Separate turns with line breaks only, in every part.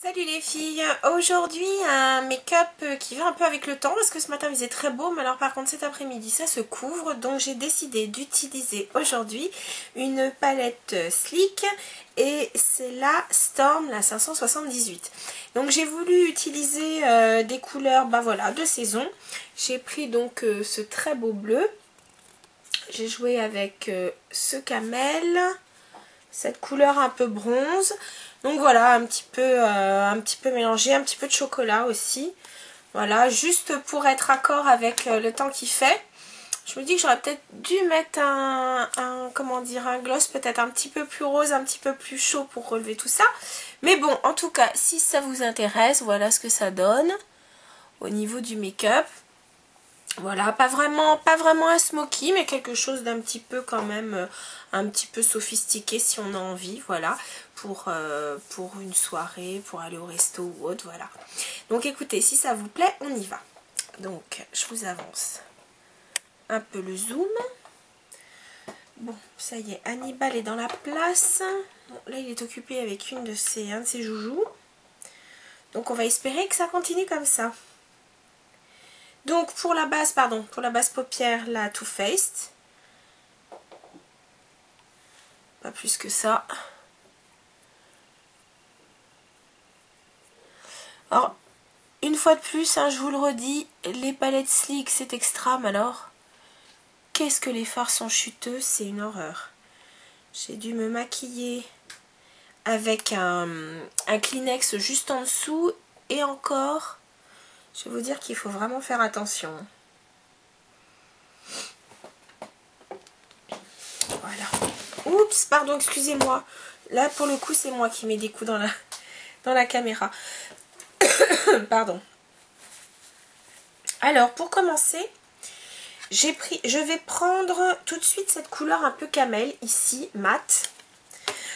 Salut les filles, aujourd'hui un make-up qui va un peu avec le temps parce que ce matin il faisait très beau, mais alors par contre cet après-midi ça se couvre, donc j'ai décidé d'utiliser aujourd'hui une palette Sleek et c'est la Storm, la 578. Donc j'ai voulu utiliser des couleurs voilà, de saison. J'ai pris donc ce très beau bleu, j'ai joué avec ce camel, cette couleur un peu bronze. Donc voilà, un petit peu mélangé, un petit peu de chocolat aussi. Voilà, juste pour être accord avec le temps qu'il fait. Je me dis que j'aurais peut-être dû mettre comment dire, un gloss peut-être un petit peu plus rose, un petit peu plus chaud pour relever tout ça. Mais bon, en tout cas, si ça vous intéresse, voilà ce que ça donne au niveau du make-up. Voilà, pas vraiment un smoky, mais quelque chose d'un petit peu quand même, un petit peu sophistiqué si on a envie, voilà, pour une soirée, pour aller au resto ou autre, voilà. Donc écoutez, si ça vous plaît, on y va. Donc, je vous avance un peu le zoom. Bon, ça y est, Hannibal est dans la place. Bon, là, il est occupé avec un de ses joujoux. Donc, on va espérer que ça continue comme ça. Donc pour la base, pour la base paupière, la Too Faced. Pas plus que ça. Alors, une fois de plus, hein, je vous le redis, les palettes Sleek, c'est extra, mais alors, qu'est-ce que les fards sont chuteux, c'est une horreur. J'ai dû me maquiller avec un Kleenex juste en dessous, et encore, je vais vous dire qu'il faut vraiment faire attention. Voilà. Oups, pardon, excusez-moi. Là, pour le coup, c'est moi qui mets des coups dans la caméra. Pardon. Alors, pour commencer, je vais prendre tout de suite cette couleur un peu camel, ici, mat.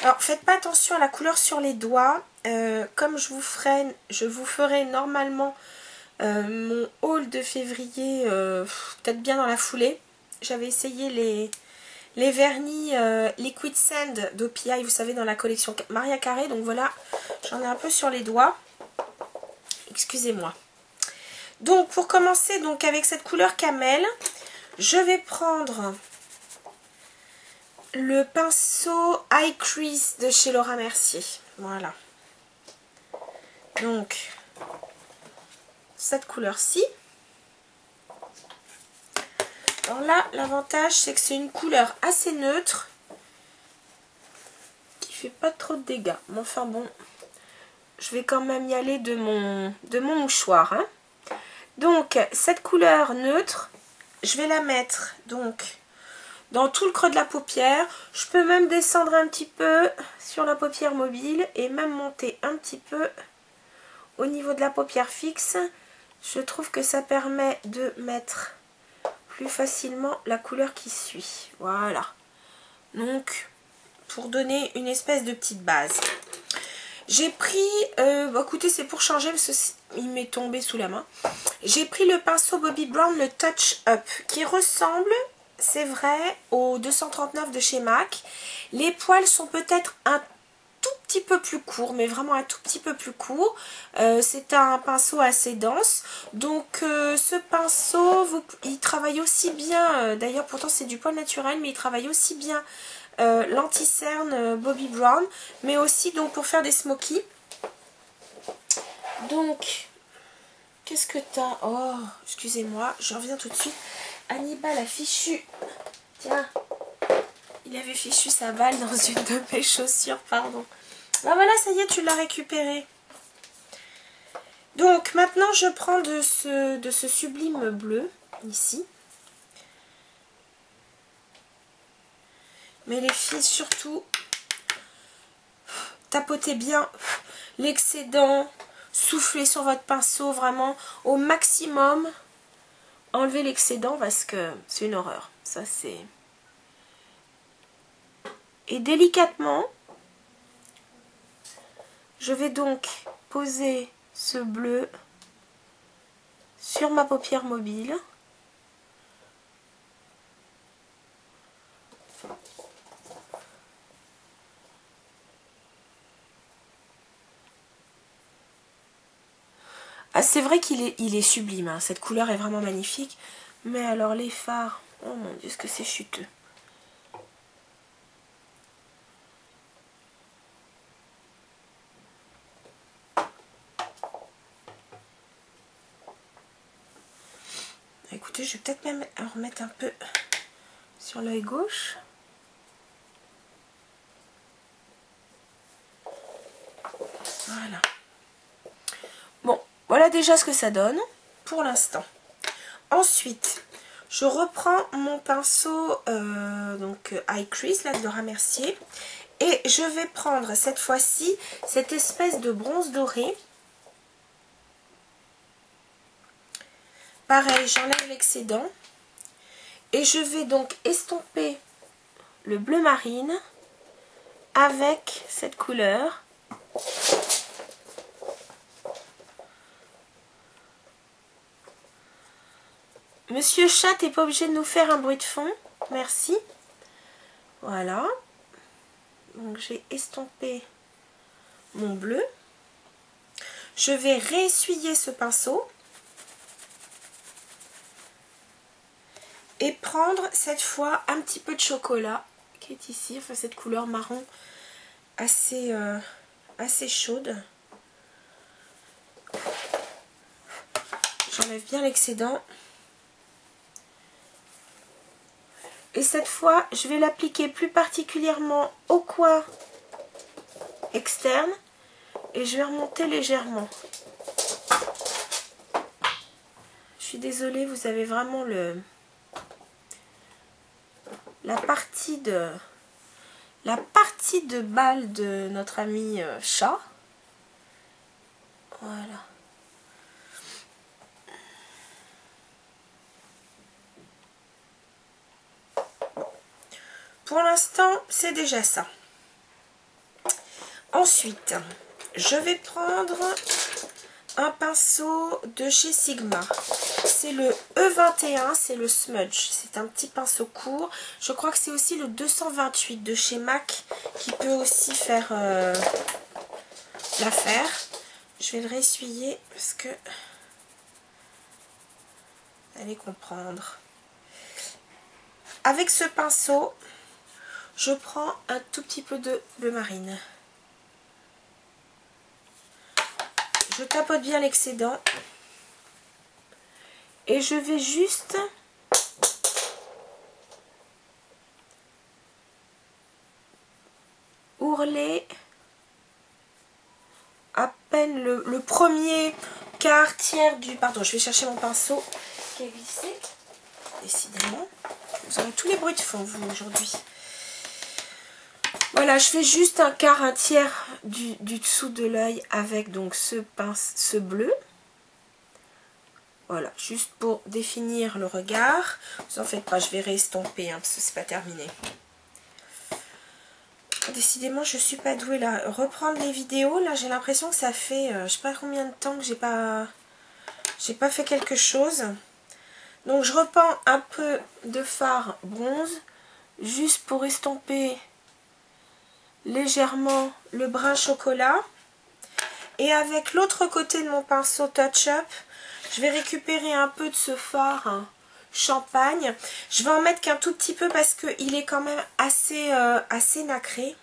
Alors, faites pas attention à la couleur sur les doigts. Comme je vous ferai normalement mon haul de février, peut-être bien dans la foulée. J'avais essayé les vernis Liquid Sand d'OPI, vous savez, dans la collection Maria Carré. Donc voilà, j'en ai un peu sur les doigts. Excusez-moi. Donc pour commencer donc avec cette couleur camel, je vais prendre le pinceau Eye Crease de chez Laura Mercier. Voilà. Donc cette couleur-ci. Alors là, l'avantage c'est que c'est une couleur assez neutre qui fait pas trop de dégâts. Mais enfin bon, je vais quand même y aller de mon mouchoir. Hein. Donc cette couleur neutre, je vais la mettre donc dans tout le creux de la paupière. Je peux même descendre un petit peu sur la paupière mobile et même monter un petit peu au niveau de la paupière fixe. Je trouve que ça permet de mettre plus facilement la couleur qui suit. Voilà. Donc, pour donner une espèce de petite base. J'ai pris, écoutez, c'est pour changer parce qu'il m'est tombé sous la main. J'ai pris le pinceau Bobbi Brown, le Touch Up, qui ressemble, c'est vrai, au 239 de chez MAC. Les poils sont peut-être un tout petit peu plus courts, mais vraiment un tout petit peu plus court. C'est un pinceau assez dense. Donc ce pinceau, il travaille aussi bien, d'ailleurs pourtant c'est du poil naturel, mais il travaille aussi bien l'anti-cerne Bobbi Brown, mais aussi donc pour faire des smokies. Donc, qu'est-ce que t'as? Oh, excusez-moi, je reviens tout de suite. Hannibal a fichu. Tiens, il avait fichu sa balle dans une de mes chaussures, pardon. Ben voilà, ça y est, tu l'as récupéré. Donc, maintenant, je prends de ce sublime bleu, ici. Mais les filles, surtout, tapotez bien l'excédent, soufflez sur votre pinceau vraiment au maximum. Enlevez l'excédent parce que c'est une horreur. Ça, c'est... Et délicatement, je vais donc poser ce bleu sur ma paupière mobile. Ah, c'est vrai il est sublime, hein. Cette couleur est vraiment magnifique. Mais alors les fards, oh mon Dieu, ce que c'est chuteux. Écoutez, je vais peut-être même en remettre un peu sur l'œil gauche. Voilà. Bon, voilà déjà ce que ça donne pour l'instant. Ensuite, je reprends mon pinceau donc High Crease là, de Laura Mercier. Et je vais prendre cette fois-ci cette espèce de bronze doré. Pareil, j'enlève l'excédent. Et je vais donc estomper le bleu marine avec cette couleur. Monsieur Chat, t'es pas obligé de nous faire un bruit de fond. Merci. Voilà. Donc j'ai estompé mon bleu. Je vais réessuyer ce pinceau. Et prendre cette fois un petit peu de chocolat qui est ici, enfin cette couleur marron assez, assez chaude. J'enlève bien l'excédent. Et cette fois, je vais l'appliquer plus particulièrement au coin externe et je vais remonter légèrement. Je suis désolée, vous avez vraiment la partie de balle de notre ami chat. Voilà. Pour l'instant, c'est déjà ça. Ensuite, je vais prendre un pinceau de chez Sigma. C'est le E21, c'est le Smudge. C'est un petit pinceau court. Je crois que c'est aussi le 228 de chez MAC qui peut aussi faire l'affaire. Je vais le réessuyer parce que vous allez comprendre. Avec ce pinceau, je prends un tout petit peu de bleu marine. Je tapote bien l'excédent. Et je vais juste ourler à peine le premier quart, tiers du... Pardon, je vais chercher mon pinceau qui est glissé. Décidément, vous aurez tous les bruits de fond, vous, aujourd'hui. Voilà, je fais juste un quart, un tiers du dessous de l'œil avec donc ce bleu. Voilà, juste pour définir le regard. Vous en faites pas, je vais réestomper hein, parce que c'est pas terminé. Décidément, je suis pas douée là. Reprendre les vidéos, là j'ai l'impression que ça fait je sais pas combien de temps que j'ai pas fait quelque chose. Donc je reprends un peu de fard bronze juste pour estomper légèrement le brun chocolat. Et avec l'autre côté de mon pinceau Touch Up, je vais récupérer un peu de ce fard hein, champagne. Je vais en mettre qu'un tout petit peu parce qu'il est quand même assez, assez nacré.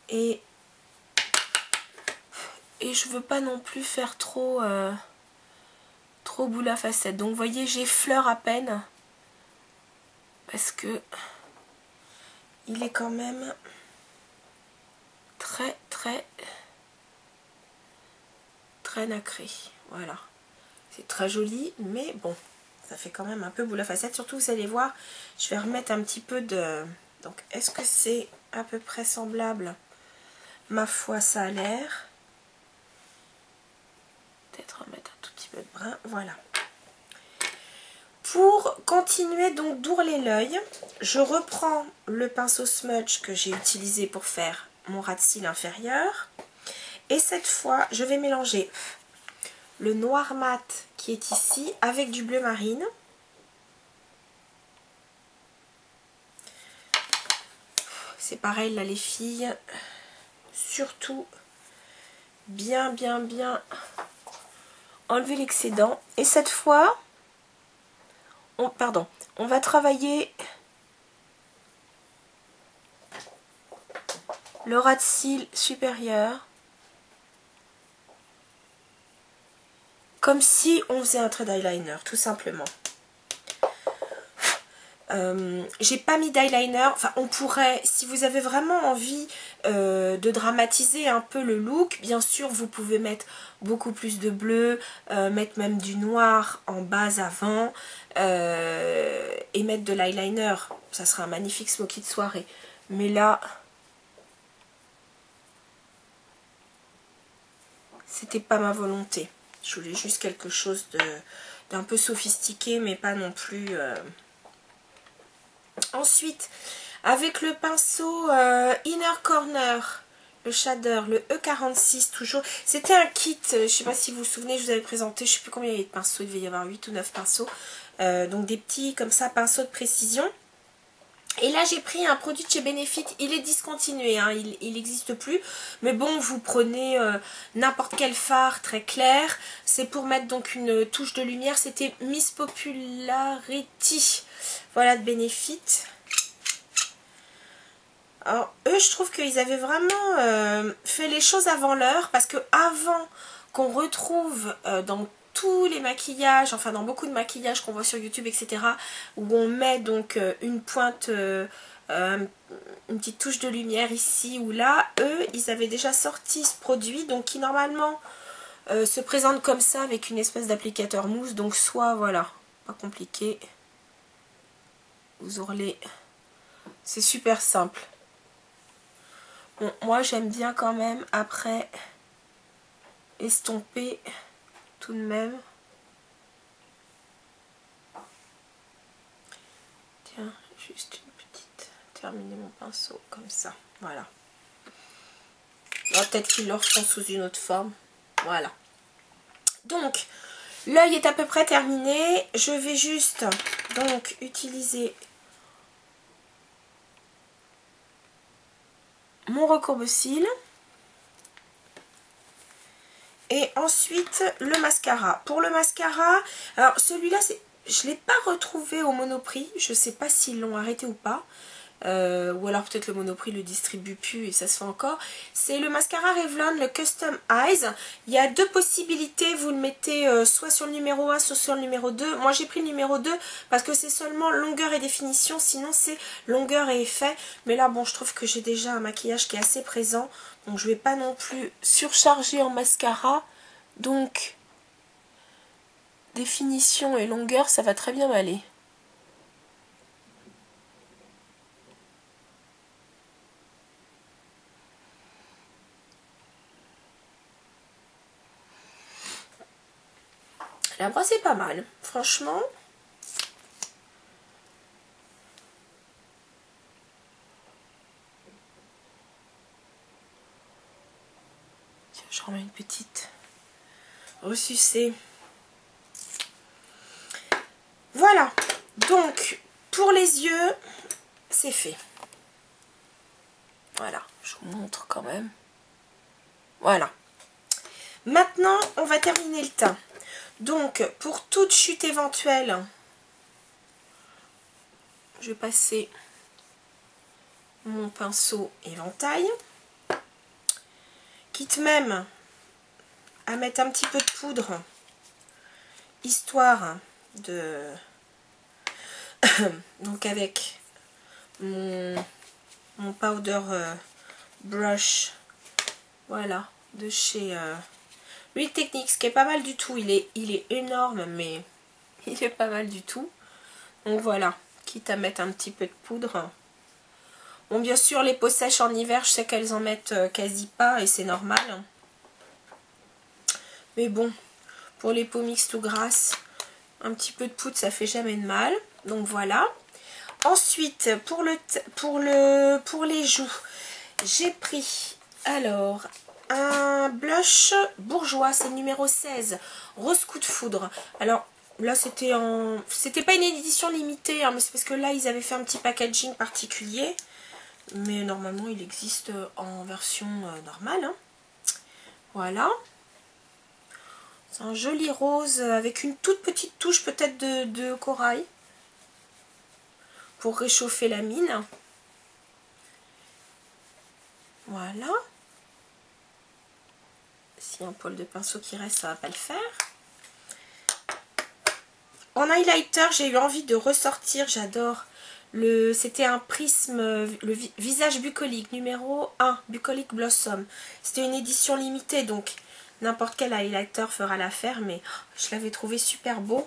Et je veux pas non plus faire trop boule à facettes. Donc vous voyez, j'effleure à peine. Parce que il est quand même très nacré. Voilà. C'est très joli, mais bon, ça fait quand même un peu boule à facettes. Surtout, vous allez voir, je vais remettre un petit peu de... Donc, est-ce que c'est à peu près semblable? Ma foi, ça a l'air. Peut-être remettre un tout petit peu de brun. Voilà. Pour continuer donc d'ourler l'œil, je reprends le pinceau Smudge que j'ai utilisé pour faire mon ras de cils inférieur. Et cette fois, je vais mélanger le noir mat qui est ici avec du bleu marine. C'est pareil là les filles, surtout bien enlever l'excédent. Et cette fois, on va travailler le ras de cils supérieur. Comme si on faisait un trait d'eyeliner, tout simplement. J'ai pas mis d'eyeliner, enfin on pourrait, si vous avez vraiment envie de dramatiser un peu le look, bien sûr vous pouvez mettre beaucoup plus de bleu, mettre même du noir en base avant et mettre de l'eyeliner, ça sera un magnifique smoky de soirée. Mais là, c'était pas ma volonté, je voulais juste quelque chose d'un peu sophistiqué mais pas non plus... Ensuite, avec le pinceau Inner Corner, le shader, le E46 toujours. C'était un kit, je ne sais pas si vous vous souvenez, je vous avais présenté, je ne sais plus combien il y avait de pinceaux, il devait y avoir 8 ou 9 pinceaux. Donc des petits comme ça, pinceaux de précision. Et là j'ai pris un produit de chez Benefit, il est discontinué, hein, il n'existe plus. Mais bon, vous prenez n'importe quel fard très clair. C'est pour mettre donc une touche de lumière, c'était Miss Popularity. Voilà, de Benefit. Alors eux, je trouve qu'ils avaient vraiment fait les choses avant l'heure. Parce que avant qu'on retrouve dans tous les maquillages, enfin dans beaucoup de maquillages qu'on voit sur YouTube, etc. où on met donc une pointe, une petite touche de lumière ici ou là. Eux, ils avaient déjà sorti ce produit, donc qui normalement se présente comme ça avec une espèce d'applicateur mousse. Donc soit, voilà, pas compliqué. Vous aurez... C'est super simple. Bon, moi j'aime bien quand même après estomper tout de même. Tiens, juste une petite... Terminer mon pinceau comme ça. Voilà. Peut-être qu'ils le refont sous une autre forme. Voilà. Donc, l'œil est à peu près terminé. Je vais juste donc utiliser mon recourbe-cils. Et ensuite, le mascara. Pour le mascara, alors celui-là, je ne l'ai pas retrouvé au Monoprix. Je ne sais pas s'ils l'ont arrêté ou pas. Ou alors peut-être le Monoprix le distribue plus et ça se fait encore. C'est le mascara Revlon, le Custom Eyes. Il y a deux possibilités. Vous le mettez soit sur le numéro 1, soit sur le numéro 2. Moi, j'ai pris le numéro 2 parce que c'est seulement longueur et définition. Sinon, c'est longueur et effet. Mais là, bon, je trouve que j'ai déjà un maquillage qui est assez présent. Donc, je ne vais pas non plus surcharger en mascara. Donc, définition et longueur, ça va très bien m'aller. La brosse est pas mal, franchement. Tiens, je remets une petite ressucée. Voilà, donc pour les yeux, c'est fait. Voilà, je vous montre quand même. Voilà. Maintenant, on va terminer le teint. Donc, pour toute chute éventuelle, je vais passer mon pinceau éventail. Quitte même à mettre un petit peu de poudre, histoire de... Donc avec mon powder brush, voilà, de chez Real Techniques, qui est pas mal du tout. Il est énorme, mais il est pas mal du tout. Donc voilà, quitte à mettre un petit peu de poudre. Bon, bien sûr, les peaux sèches en hiver, je sais qu'elles en mettent quasi pas et c'est normal. Mais bon, pour les peaux mixtes ou grasses, un petit peu de poudre, ça fait jamais de mal. Donc voilà. Ensuite, pour les joues, j'ai pris alors un blush bourgeois, c'est le numéro 16, rose coup de foudre. Alors là, c'était pas une édition limitée, hein, mais c'est parce que là, ils avaient fait un petit packaging particulier. Mais normalement, il existe en version normale. Hein. Voilà. C'est un joli rose avec une toute petite touche peut-être de corail pour réchauffer la mine. Voilà. S'il y a un poil de pinceau qui reste, ça va pas le faire. En highlighter, j'ai eu envie de ressortir, j'adore. C'était un prisme, le visage bucolique, numéro 1, Bucolic Blossom. C'était une édition limitée, donc n'importe quel highlighter fera l'affaire, mais je l'avais trouvé super beau.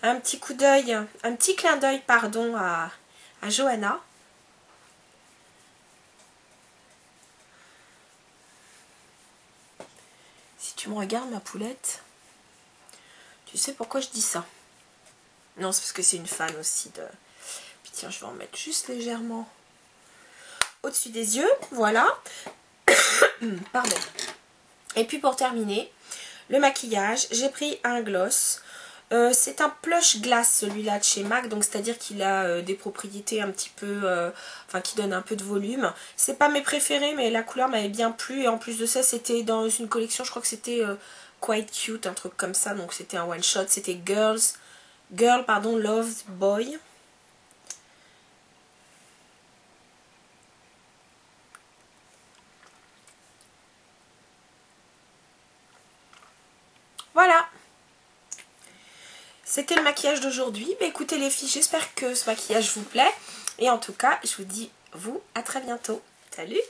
Un petit coup d'œil, un petit clin d'œil, pardon, à Johanna. Si tu me regardes, ma poulette, tu sais pourquoi je dis ça? Non, c'est parce que c'est une fan aussi de... Puis tiens, je vais en mettre juste légèrement au-dessus des yeux, voilà. Pardon. Et puis pour terminer, le maquillage, j'ai pris un gloss. C'est un plush glass celui-là de chez MAC, donc c'est-à-dire qu'il a des propriétés un petit peu, enfin qui donnent un peu de volume. C'est pas mes préférés, mais la couleur m'avait bien plu et en plus de ça, c'était dans une collection, je crois que c'était Quite Cute, un truc comme ça, donc c'était un one shot, c'était Girl, pardon, Loved Boy. Voilà. C'était le maquillage d'aujourd'hui. Bah, écoutez les filles, j'espère que ce maquillage vous plaît. Et en tout cas, je vous dis, vous, à très bientôt. Salut!